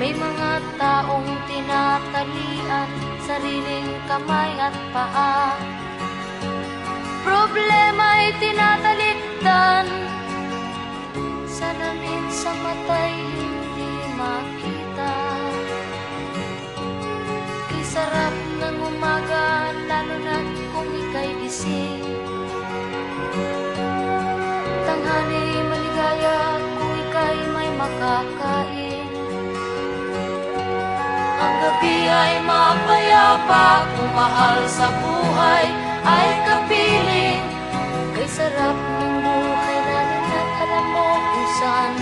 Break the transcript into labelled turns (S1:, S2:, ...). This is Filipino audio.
S1: May mga taong tinatalian sariling kamay at paa. Problema'y tinatalikdan, salamin sa mata'y hindi makita. Kay sarap ng umaga, lalo na't kung ika'y gising. Tanghali maligaya kung ika'y may makakain. Ang gabi ay mapayapa kung mahal sa buhay ay kapiling. Kay sarap ng buhay lalo na't alam mo kung saan